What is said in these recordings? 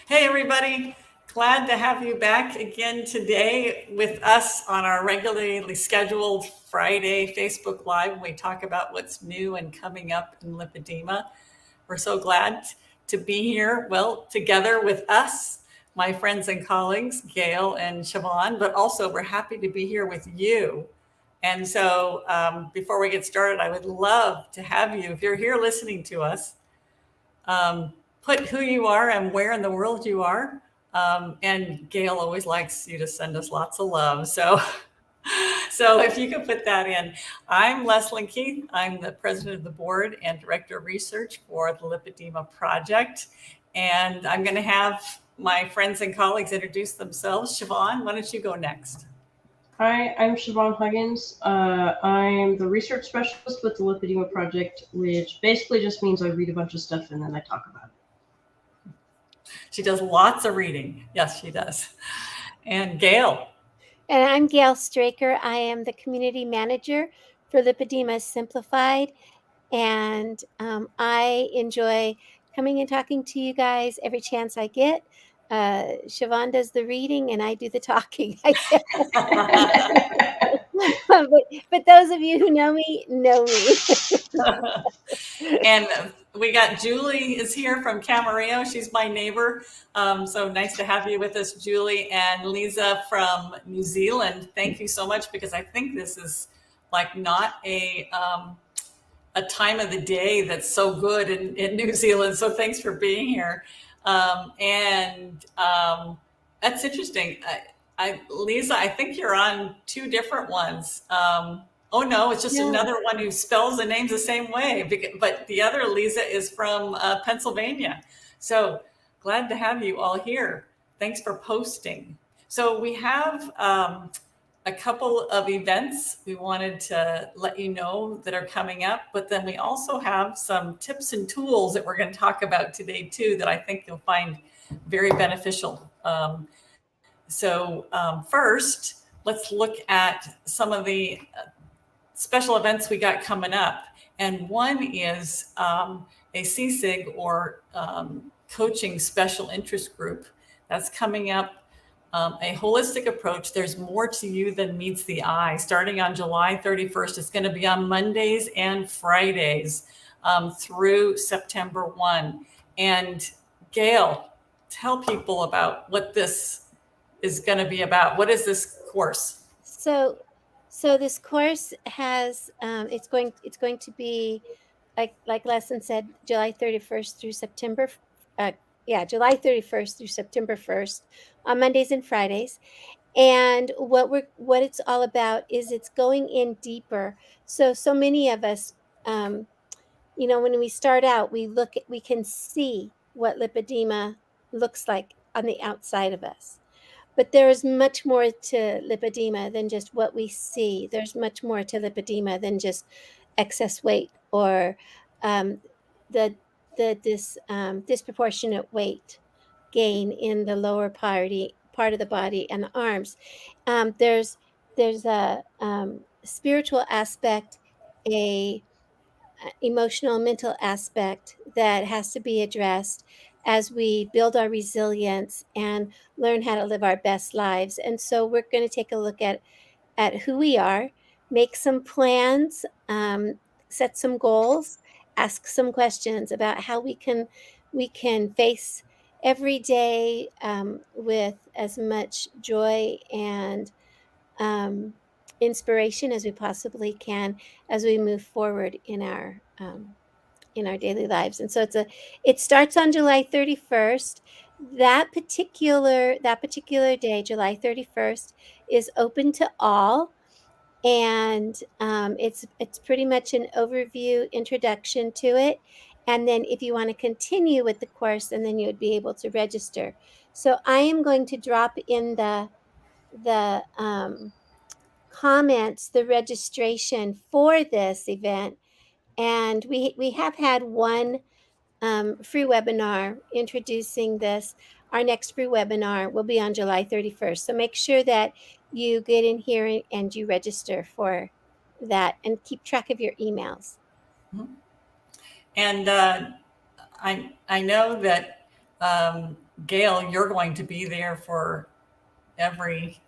Hey, everybody. Glad to have you back again today with us on our regularly scheduled Friday Facebook Live when we talk about what's new and coming up in lipedema. We're so glad to be here, well, together with us, my friends and colleagues, Gail and Siobhan, but also we're happy to be here with you. And so before we get started, I would love to have you, if you're here listening to us, put who you are and where in the world you are. And Gail always likes you to send us lots of love. So if you could put that in. I'm Leslyn Keith. I'm the president of the board and director of research for the Lipedema Project. And I'm going to have my friends and colleagues introduce themselves. Siobhan, why don't you go next? Hi, I'm Siobhan Huggins. I'm the research specialist with the Lipedema Project, which basically just means I read a bunch of stuff and then I talk about it. She does lots of reading. Yes, she does. And Gail. And I'm Gail Straker. I am the community manager for Lipedema Simplified. And I enjoy coming and talking to you guys every chance I get. Siobhan does the reading and I do the talking. but those of you who know me, know me. And we got Julie is here from Camarillo. She's my neighbor. So nice to have you with us, Julie. And Lisa from New Zealand. Thank you so much, because I think this is like not a time of the day that's so good in New Zealand. So thanks for being here. That's interesting. Lisa, I think you're on two different ones. Oh no, it's just another one who spells the names the same way. But the other Lisa is from Pennsylvania. So glad to have you all here. Thanks for posting. So we have a couple of events we wanted to let you know that are coming up, but then we also have some tips and tools that we're going to talk about today too that I think you'll find very beneficial. First, let's look at some of the special events we got coming up. And one is a CSIG or coaching special interest group that's coming up. A holistic approach. There's more to you than meets the eye. Starting on July 31st, it's going to be on Mondays and Fridays through September 1. And Gail, tell people about what this is going to be about. What is this course? So this course has it's going to be like Leslyn said, July 31st through September. July 31st through September 1st on Mondays and Fridays. And what it's all about is it's going in deeper. So many of us, when we start out, we can see what lipedema looks like on the outside of us. But there is much more to lipedema than just what we see. There's much more to lipedema than just excess weight or the disproportionate weight gain in the lower part of the body and the arms. There's a spiritual aspect, a emotional, mental aspect that has to be addressed as we build our resilience and learn how to live our best lives. And so we're going to take a look at who we are, make some plans, set some goals, ask some questions about how we can face every day with as much joy and inspiration as we possibly can as we move forward in our daily lives. And so it starts on July 31st. That particular day, July 31st, is open to all. And it's pretty much an overview introduction to it. And then if you want to continue with the course, and then you would be able to register. So I am going to drop in the comments the registration for this event. And we have had one free webinar introducing this. Our next free webinar will be on July 31st. So make sure that you get in here and you register for that and keep track of your emails. And I know that Gail, you're going to be there for every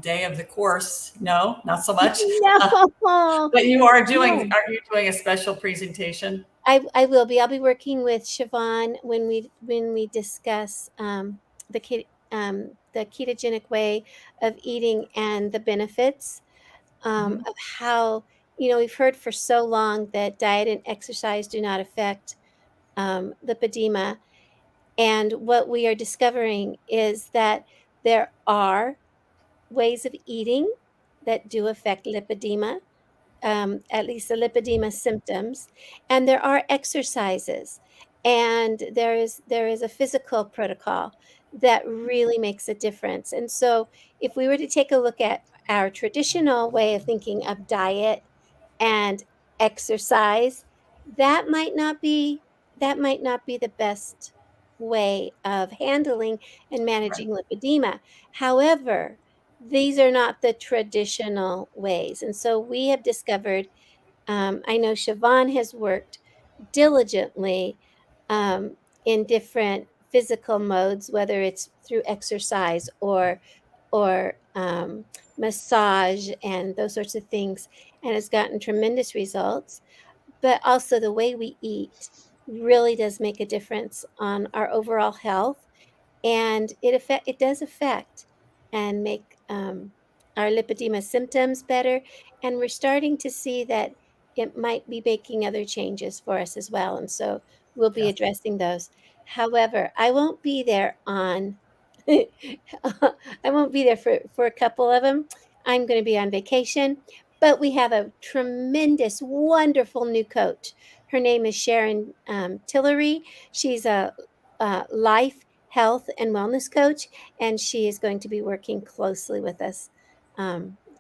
day of the course. No, not so much. No. But you are doing, No. are you doing a special presentation? I will be. I'll be working with Siobhan when we discuss the ketogenic way of eating and the benefits Mhm. of how, we've heard for so long that diet and exercise do not affect lipedema. And what we are discovering is that there are ways of eating that do affect lipedema, at least the lipedema symptoms, and there are exercises, and there is a physical protocol that really makes a difference. And so, if we were to take a look at our traditional way of thinking of diet and exercise, that might not be the best way of handling and Right. managing lipedema. However, these are not the traditional ways. And so we have discovered, I know Siobhan has worked diligently in different physical modes, whether it's through exercise or massage and those sorts of things, and has gotten tremendous results. But also the way we eat really does make a difference on our overall health, and it does affect and make our lipedema symptoms better. And we're starting to see that it might be making other changes for us as well. And so we'll be Yes. addressing those. However, I won't be there on. I won't be there for a couple of them. I'm going to be on vacation, but we have a tremendous, wonderful new coach. Her name is Sharon Tillery. She's a life, health, and wellness coach, and she is going to be working closely with us.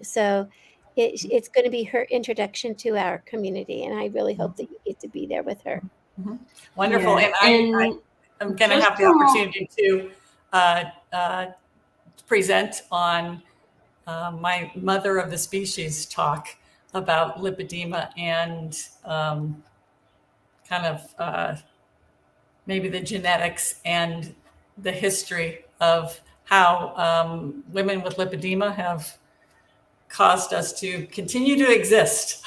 So it's going to be her introduction to our community, and I really hope that you get to be there with her. Mhm. Wonderful. Yeah, And and I'm going to just have the from opportunity to uh, uh, present on my Mother of the Species talk about lipedema and kind of maybe the genetics and the history of how women with lipedema have caused us to continue to exist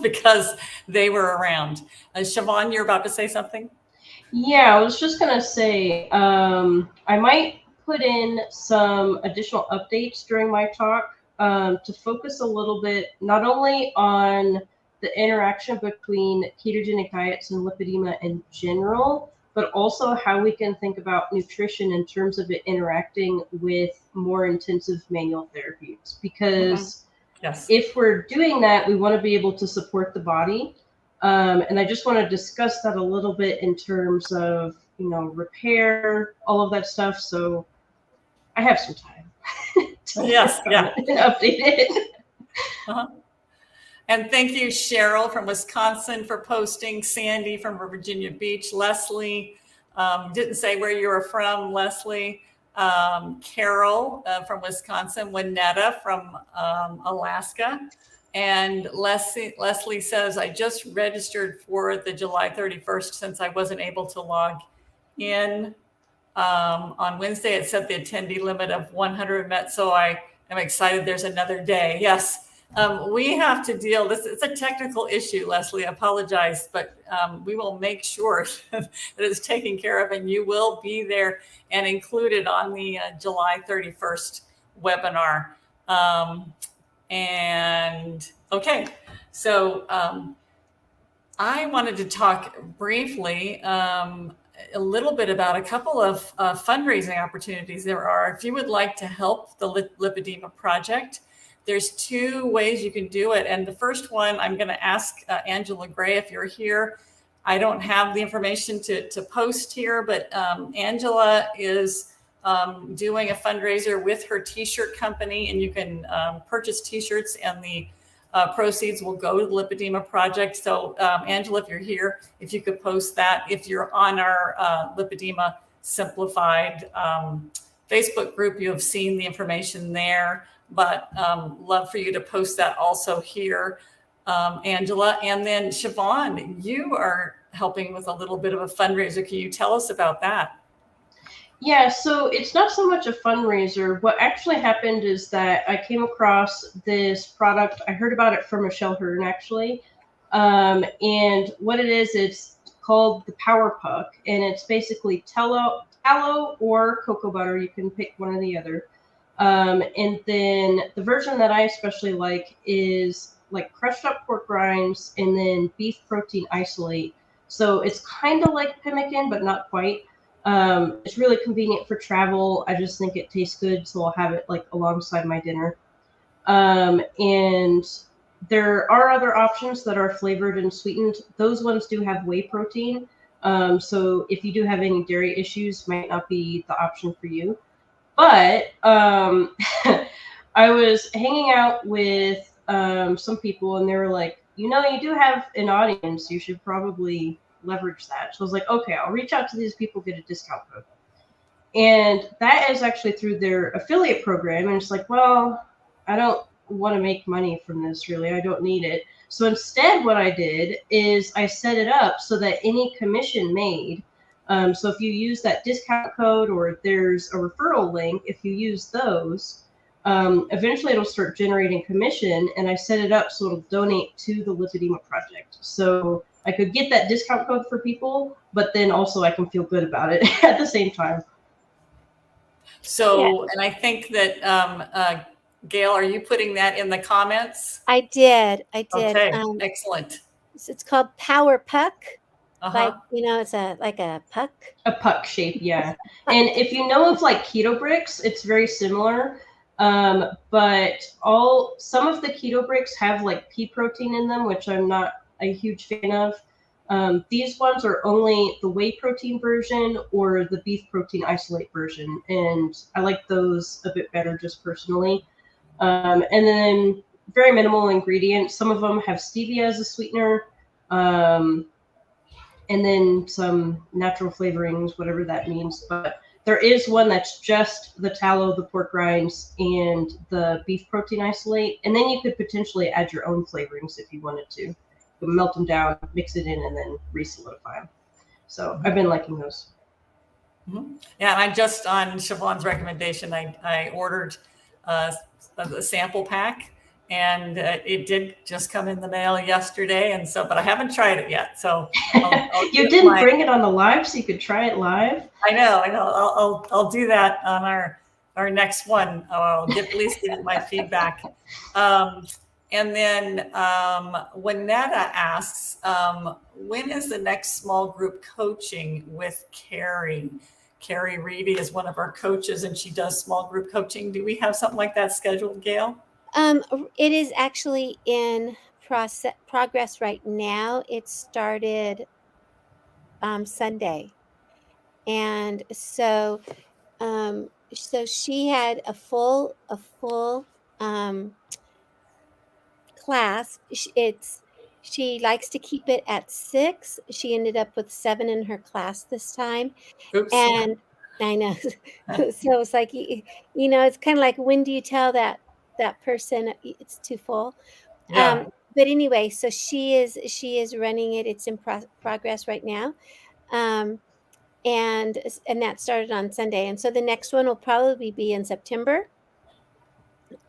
because they were around. Siobhan, you're about to say something? Yeah, I was just gonna say, I might put in some additional updates during my talk to focus a little bit not only on the interaction between ketogenic diets and lipedema in general, but also how we can think about nutrition in terms of it interacting with more intensive manual therapies. Mhm. Because Yes. if we're doing that, we want to be able to support the body. And I just want to discuss that a little bit in terms of, repair, all of that stuff. So I have some time to Yes. work on Yeah. it and update it. Uh-huh. And thank you, Cheryl from Wisconsin, for posting, Sandy from Virginia Beach, Leslie, didn't say where you were from, Leslie, Carol from Wisconsin, Winetta from Alaska. And Leslie says, I just registered for the July 31st since I wasn't able to log in. On Wednesday, it said the attendee limit of 100 met, so I am excited there's another day. Yes. We have to deal this. It's a technical issue, Leslie. I apologize, but we will make sure that it's taken care of, and you will be there and included on the July 31st webinar. And okay, so I wanted to talk briefly a little bit about a couple of fundraising opportunities there are. If you would like to help the Lipedema Project, there's two ways you can do it. And the first one, I'm going to ask Angela Gray if you're here. I don't have the information to post here, but Angela is doing a fundraiser with her t-shirt company, and you can purchase t-shirts, and the proceeds will go to the Lipedema Project. So Angela, if you're here, if you could post that. If you're on our Lipedema Simplified Facebook group, you have seen the information there, but love for you to post that also here, Angela. And then Siobhan, you are helping with a little bit of a fundraiser. Can you tell us about that? Yeah, so it's not so much a fundraiser. What actually happened is that I came across this product. I heard about it from Michelle Hearn, actually. And what it is, it's called the Power Puck, and it's basically tallow or cocoa butter. You can pick one or the other. And then the version that I especially like is like crushed up pork rinds and then beef protein isolate. So it's kind of like pemmican, but not quite. It's really convenient for travel. I just think it tastes good, so I'll have it like alongside my dinner. And there are other options that are flavored and sweetened. Those ones do have whey protein. So if you do have any dairy issues, might not be the option for you. But I was hanging out with some people, and they were like, you know, you do have an audience. You should probably leverage that. So I was like, okay, I'll reach out to these people, get a discount code. And that is actually through their affiliate program. And it's like, well, I don't want to make money from this, really. I don't need it. So instead, what I did is I set it up so that any commission made, so if you use that discount code or there's a referral link, if you use those, eventually it'll start generating commission. And I set it up so it'll donate to the Lipedema Project. So I could get that discount code for people, but then also I can feel good about it at the same time. So, and I think that, Gail, are you putting that in the comments? I did. Okay, excellent. It's called Power Puck. Uh-huh. Like, you know, it's like a puck. A puck shape, yeah. And if you know of like keto bricks, it's very similar. But some of the keto bricks have like pea protein in them, which I'm not a huge fan of. These ones are only the whey protein version or the beef protein isolate version, and I like those a bit better just personally. And then very minimal ingredients. Some of them have stevia as a sweetener. And then some natural flavorings, whatever that means. But there is one that's just the tallow, the pork rinds, and the beef protein isolate. And then you could potentially add your own flavorings if you wanted to. You could melt them down, mix it in, and then re-solidify them. So I've been liking those. Mm-hmm. Yeah, and I just, on Siobhan's recommendation, I ordered a sample pack, and it did just come in the mail yesterday, and so, but I haven't tried it yet. So you didn't bring it on the live, so you could try it live. I know. I'll do that on our next one. I'll at least give it my feedback. And then Winetta asks, when is the next small group coaching with Carrie? Carrie Reedy is one of our coaches, and she does small group coaching. Do we have something like that scheduled, Gail? It is actually in progress right now. It started Sunday, and so she had a full class. She likes to keep it at 6. She ended up with 7 in her class this time. Oops. And I know. So it's like, you know, it's kind of like, when do you tell that person it's too full? Yeah. But anyway, so she is running it. It's in progress right now. And that started on Sunday. And so the next one will probably be in September.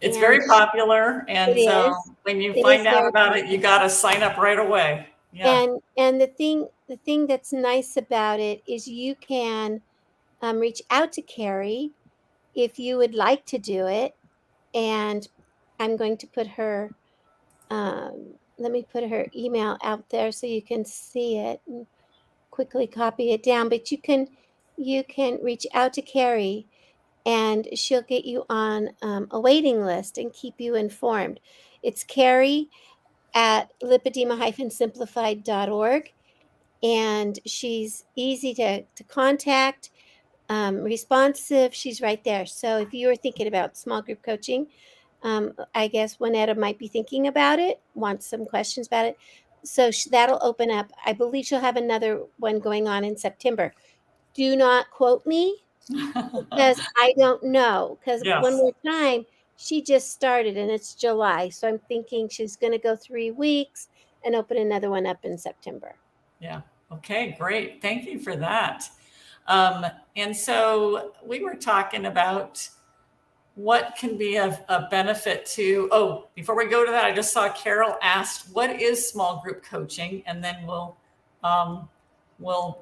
It's very popular, and so when you find out about it, you got to sign up right away. Yeah. And the thing that's nice about it is you can reach out to Carrie if you would like to do it, and I'm going to put her. Let me put her email out there so you can see it and quickly copy it down. But you can reach out to Carrie, and she'll get you on a waiting list and keep you informed. It's Carrie at lipedema-simplified.org, and she's easy to contact, responsive. She's right there. So if you were thinking about small group coaching, I guess Winetta might be thinking about it, wants some questions about it. So that'll open up. I believe she'll have another one going on in September. Do not quote me, because I don't know. Because one more time, she just started and it's July. So I'm thinking she's going to go 3 weeks and open another one up in September. Yeah. Okay, great. Thank you for that. And so we were talking about what can be a benefit to, before we go to that, I just saw Carol asked, what is small group coaching? And then we'll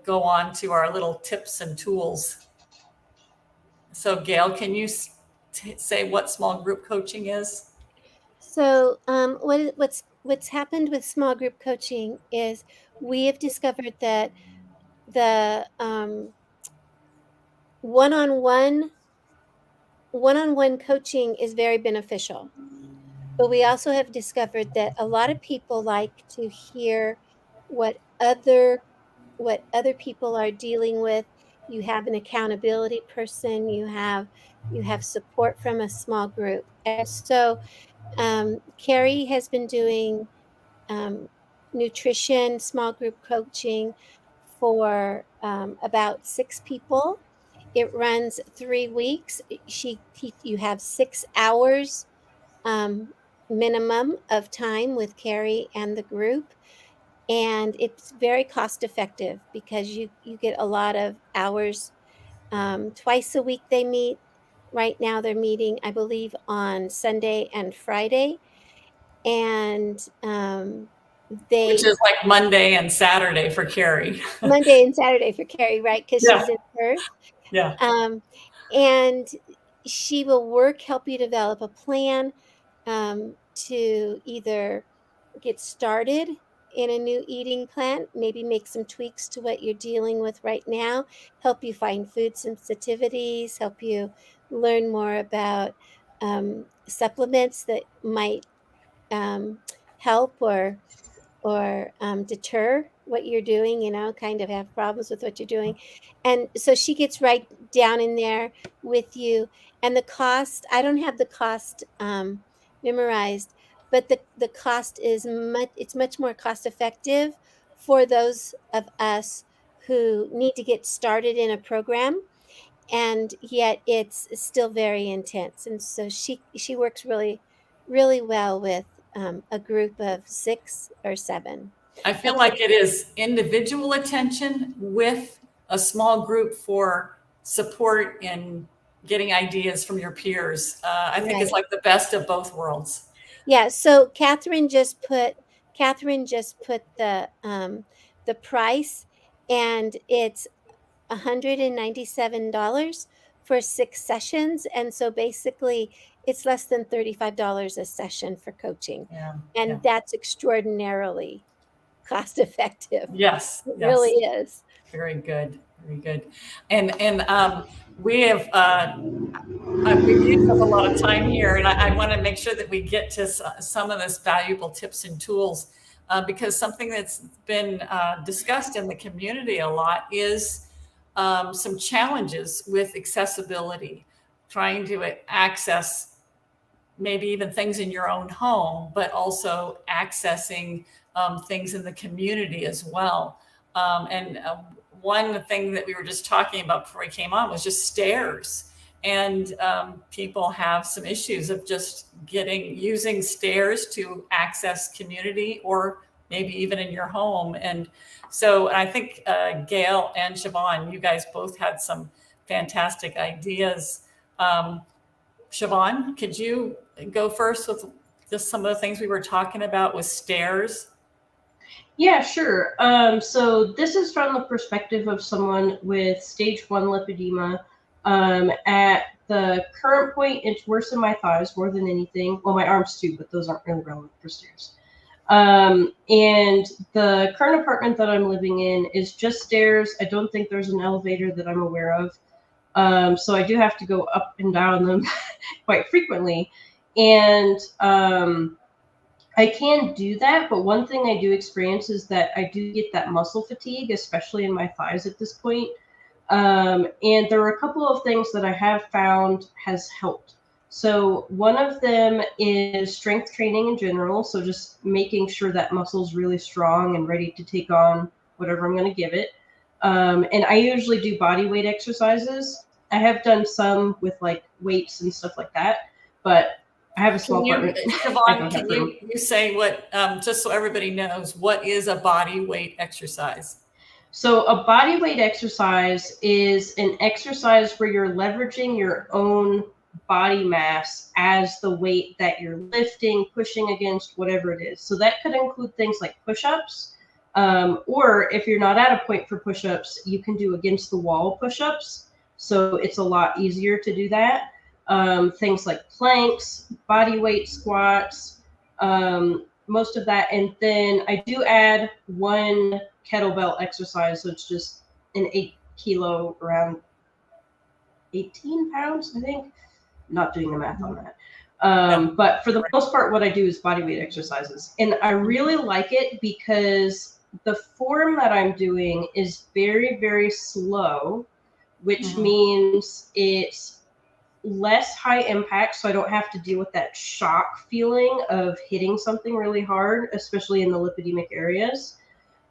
go on to our little tips and tools. So Gail, can you say what small group coaching is? So what's happened with small group coaching is we have discovered that the one-on-one coaching is very beneficial. But we also have discovered that a lot of people like to hear what other people are dealing with. You have an accountability person, you have support from a small group. And so Carrie has been doing nutrition small group coaching for about 6 people. It runs 3 weeks. You have 6 hours minimum of time with Carrie and the group. And it's very cost effective because you get a lot of hours. Twice a week they meet. Right now they're meeting, I believe, on Sunday and Friday. And Which is like Monday and Saturday for Carrie. Monday and Saturday for Carrie, right? Because she's in Perth. Yeah. And she will help you develop a plan to either get started in a new eating plan, maybe make some tweaks to what you're dealing with right now, help you find food sensitivities, help you learn more about supplements that might help or deter what you're doing, kind of have problems with what you're doing. And so she gets right down in there with you. And the cost, I don't have the cost memorized, but the cost is much more cost effective for those of us who need to get started in a program, and yet it's still very intense. And so she works really, really well with a group of 6 or 7. I feel like it is individual attention with a small group for support in getting ideas from your peers. I think it's like the best of both worlds. Yeah. So Catherine just put the price, and it's $197 for 6 sessions. And so basically it's less than $35 a session for coaching. And that's extraordinarily cost effective. Yes. It really is. Very good. Very good. And we have we've used up a lot of time here, and I want to make sure that we get to some of this valuable tips and tools, because something that's been discussed in the community a lot is some challenges with accessibility, trying to access maybe even things in your own home, but also accessing things in the community as well. One thing that we were just talking about before we came on was just stairs. And people have some issues of just using stairs to access community, or maybe even in your home. And so I think Gail and Siobhan, you guys both had some fantastic ideas. Siobhan, could you go first with just some of the things we were talking about with stairs? Yeah, sure. So this is from the perspective of someone with stage 1 lipedema. At the current point, it's worse in my thighs more than anything. Well, my arms too, but those aren't really relevant for stairs. And the current apartment that I'm living in is just stairs. I don't think there's an elevator that I'm aware of. So I do have to go up and down them quite frequently. And I can do that, but one thing I do experience is that I do get that muscle fatigue, especially in my thighs at this point. And there are a couple of things that I have found has helped. So one of them is strength training in general. So just making sure that muscle's really strong and ready to take on whatever I'm going to give it. And I usually do body weight exercises. I have done some with like weights and stuff like that, but I have a small apartment. Siobhan, can you say what, just so everybody knows, what is a body weight exercise? So a body weight exercise is an exercise where you're leveraging your own body mass as the weight that you're lifting, pushing against, whatever it is. So that could include things like push-ups, or if you're not at a point for push-ups, you can do against the wall push-ups. So it's a lot easier to do that. Things like planks, body weight squats, most of that. And then I do add one kettlebell exercise. So it's just an 8 kilo, around 18 pounds, I think. Not doing the math on that. But for the most part, what I do is body weight exercises. And I really like it because the form that I'm doing is very, very slow, which means it's less high impact, so I don't have to deal with that shock feeling of hitting something really hard, especially in the lipedemic areas.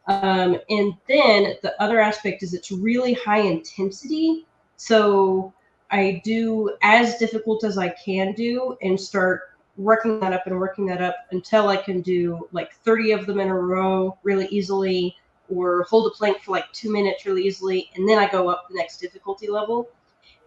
And then the other aspect is it's really high intensity. So I do as difficult as I can do and start working that up and working that up until I can do like 30 of them in a row really easily, or hold a plank for like 2 minutes really easily. And then I go up the next difficulty level.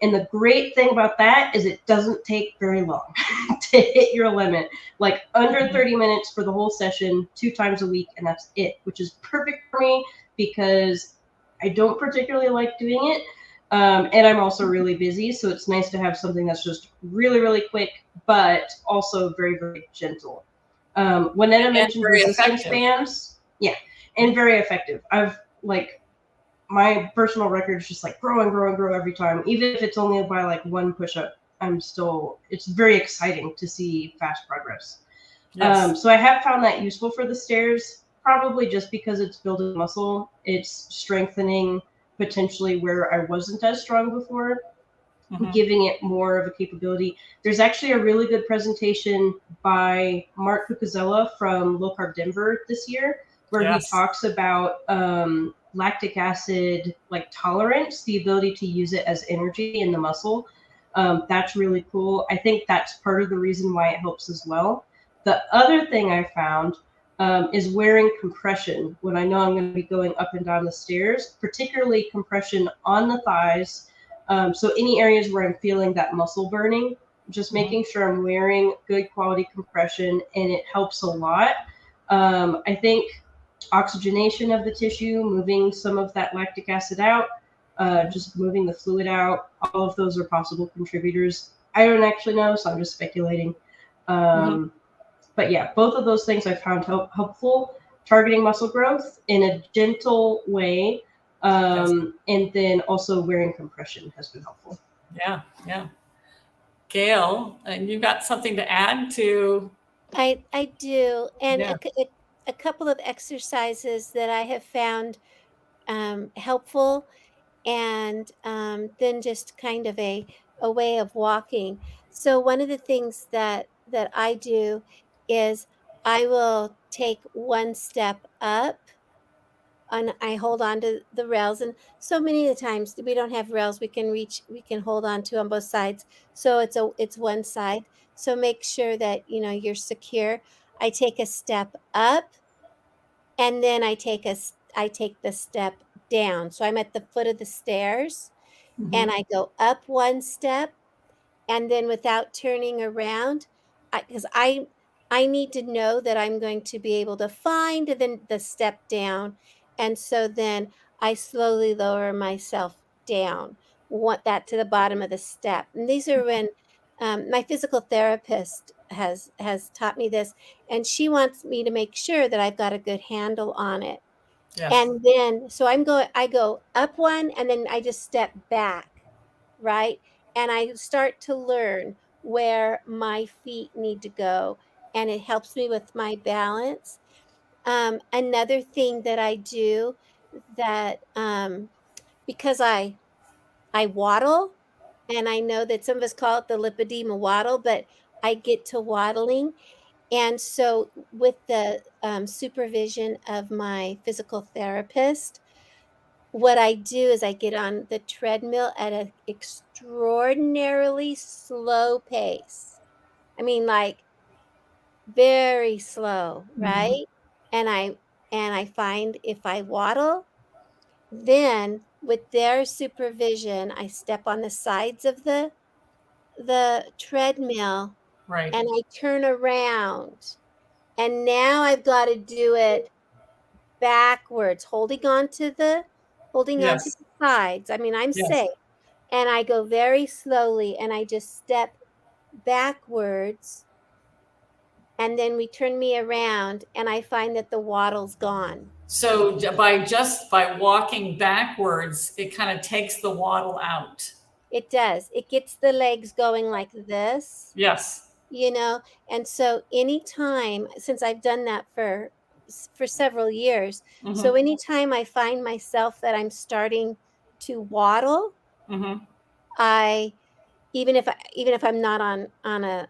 And the great thing about that is it doesn't take very long to hit your limit, like under 30 minutes for the whole session, 2 times a week, and that's it, which is perfect for me because I don't particularly like doing it. And I'm also really busy, so it's nice to have something that's just really, really quick, but also very, very gentle. When Netta mentioned resistance bands, yeah, and very effective. I've like, my personal record is just like grow and grow and grow every time, even if it's only by like one push-up. It's very exciting to see fast progress. Yes. So I have found that useful for the stairs, probably just because it's building muscle. It's strengthening potentially where I wasn't as strong before, giving it more of a capability. There's actually a really good presentation by Mark Cucuzella from Low Carb Denver this year, where he talks about lactic acid like tolerance, the ability to use it as energy in the muscle. That's really cool. I think that's part of the reason why it helps as well. The other thing I found is wearing compression when I know I'm going to be going up and down the stairs, particularly compression on the thighs. So any areas where I'm feeling that muscle burning, just making sure I'm wearing good quality compression, and it helps a lot. I think oxygenation of the tissue, moving some of that lactic acid out, just moving the fluid out, all of those are possible contributors. I don't actually know, so I'm just speculating. But yeah, both of those things I found helpful, targeting muscle growth in a gentle way. And then also wearing compression has been helpful. Yeah, yeah. Gail, and you got something to add to? I do, and a couple of exercises that I have found helpful, and then just kind of a way of walking. So one of the things that I do is I will take one step up, and I hold on to the rails. And so many of the times we don't have rails we can hold on to on both sides. So it's one side. So make sure that you're secure. I take a step up, and then I take the step down. So I'm at the foot of the stairs, and I go up one step, and then without turning around, because I need to know that I'm going to be able to find the step down, and so then I slowly lower myself down, want that to the bottom of the step. And these are when my physical therapist has taught me this, and she wants me to make sure that I've got a good handle on it. Yes. And then so I go up one, and then I just step back, right? And I start to learn where my feet need to go, and it helps me with my balance. Another thing that I do that because I waddle, and I know that some of us call it the lipedema waddle, but I get to waddling. And so with the supervision of my physical therapist, what I do is I get on the treadmill at an extraordinarily slow pace. I mean, like, very slow, right? And I find if I waddle, then with their supervision, I step on the sides of the treadmill Right. and I turn around. And now I've got to do it backwards, holding on to the Yes. sides. I mean, I'm Yes. safe. And I go very slowly and I just step backwards, and then we turn me around and I find that the waddle's gone. So by walking backwards, it kind of takes the waddle out. It does. It gets the legs going like this, Yes. you know. And so anytime, since I've done that for several years, so Mm-hmm. anytime I find myself that I'm starting to waddle, Mm-hmm. I even if I'm not on a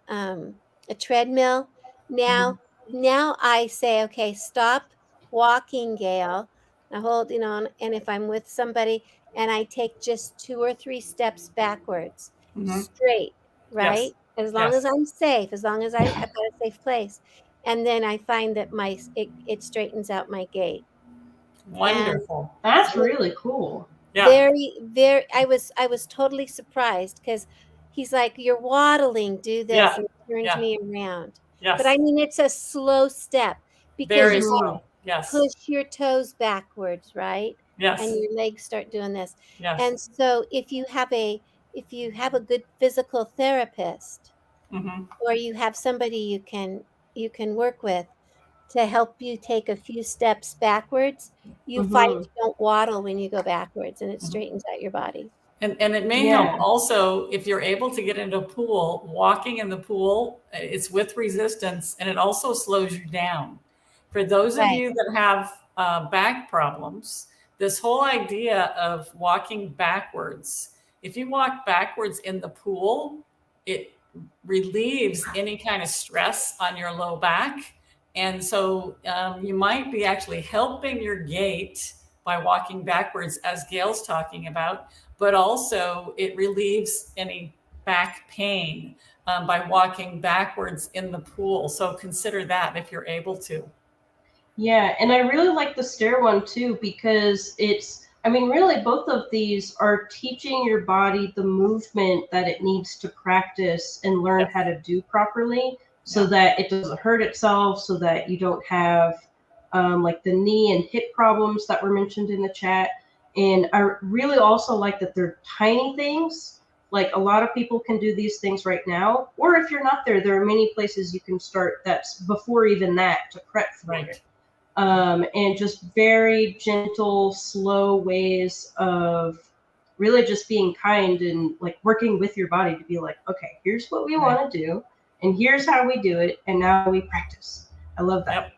treadmill, Mm-hmm. now I say, okay, stop walking, Gail. I hold, and if I'm with somebody and I take just 2 or 3 steps backwards, Mm-hmm. straight, Yes. right? As long as Yes. I'm safe, as long as I've got a safe place. And then I find that it straightens out my gait. And Wonderful. That's so really cool. Yeah. very, I was totally surprised because he's like, "You're waddling, do this," Yeah. and turned Yeah. me around. But I Yes. mean, it's a slow step because Very you Mhm. slow. Yes. push your toes backwards, right? And Yes. your legs start doing this. Yes. And so if you have a good physical therapist, Mm-hmm. or you have somebody you can work with to help you take a few steps backwards, you find Mhm. you don't waddle when you go backwards, and it Mm-hmm. straightens out your body. And it may help Yeah. also if you're able to get into a pool, walking in the pool, it's with resistance and it also slows you down. For those of Right. you that have back problems, this whole idea of walking backwards, if you walk backwards in the pool, it relieves any kind of stress on your low back. And so you might be actually helping your gait by walking backwards, as Gail's talking about, but also it relieves any back pain by walking backwards in the pool. So consider that if you're able to. Yeah, and I really like the stair one too because I mean, really, both of these are teaching your body the movement that it needs to practice and learn Yes. how to do properly so Yeah. that it doesn't hurt itself, so that you don't have like the knee and hip problems that were mentioned in the chat. And I really also like that they're tiny things. Like a lot of people can do these things right now, or if you're not there, there are many places you can start that's before even that to prep for Right. it. And just very gentle, slow ways of really just being kind and like working with your body to be like, okay, here's what we Right. want to do, and here's how we do it, and now we practice. I love that. Yep.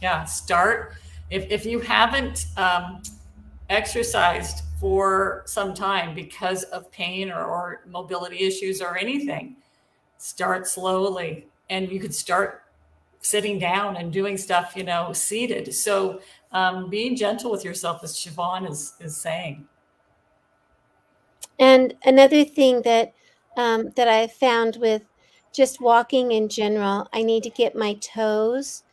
Yeah. Start. If you haven't exercised for some time because of pain or mobility issues or anything, start slowly. And you could start sitting down and doing stuff, seated. So being gentle with yourself, as Siobhan is saying. And another thing that I found with just walking in general, I need to get my toes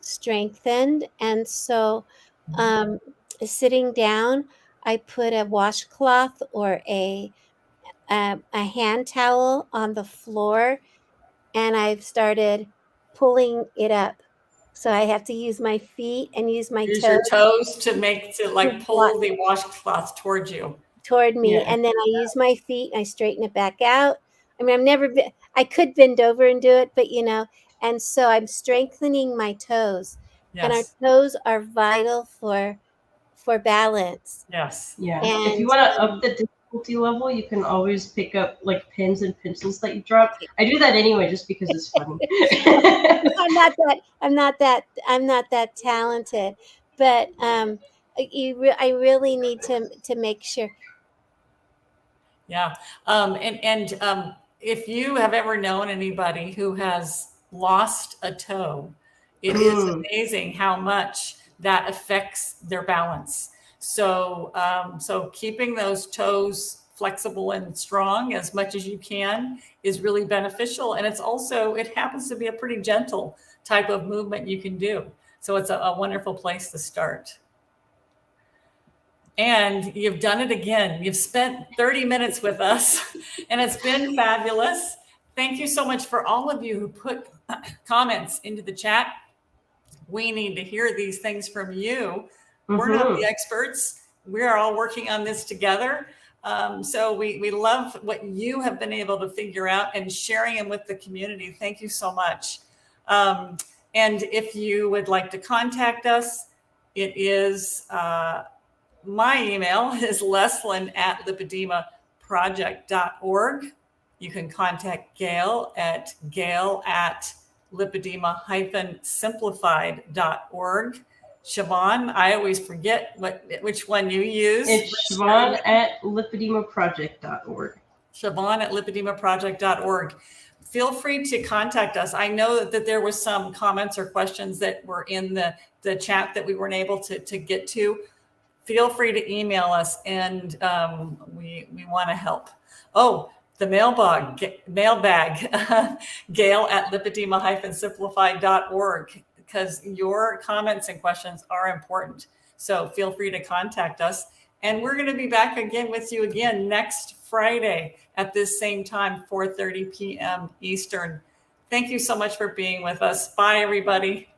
strengthened, and so um, sitting down, I put a washcloth or a hand towel on the floor, and I've started pulling it up. So I have to use my feet and use my Use toes your toes to to like pull the washcloth towards you. toward me, Yeah. and then I use my feet and I straighten it back out. I mean, I could bend over and do it, but and so I'm strengthening my toes, and our Yes. toes are vital for balance. Yes. Yeah. If you And want to up the difficulty level, you can always pick up like pens and pencils that you drop. I do that anyway just because it's funny. I'm not that talented, but I really need to make sure. Yeah. And if you have ever known anybody who has lost a toe, it is Mm. amazing how much that affects their balance. So keeping those toes flexible and strong as much as you can is really beneficial. And it happens to be a pretty gentle type of movement you can do. So it's a wonderful place to start. And you've done it again. You've spent 30 minutes with us, and it's been fabulous. Thank you so much for all of you who put comments into the chat. We need to hear these things from you. We're not the experts. We're all working on this together. So we love what you have been able to figure out and sharing them with the community. Thank you so much. And if you would like to contact us, it is my email is leslyn@lipedemaproject.org. You can contact Gail at gail@lipedema-simplified.org. Siobhan, I always forget which one you use. It's Siobhan@lipedemaproject.org. Siobhan@lipedemaproject.org. Feel free to contact us. I know that there was some comments or questions that were in the chat that we weren't able to get to. Feel free to email us, and we want to help. Oh, the mailbag, Gail@lipedema-simplified.org, because your comments and questions are important. So feel free to contact us. And we're going to be back again with you again next Friday at this same time, 4:30 p.m. Eastern. Thank you so much for being with us. Bye, everybody.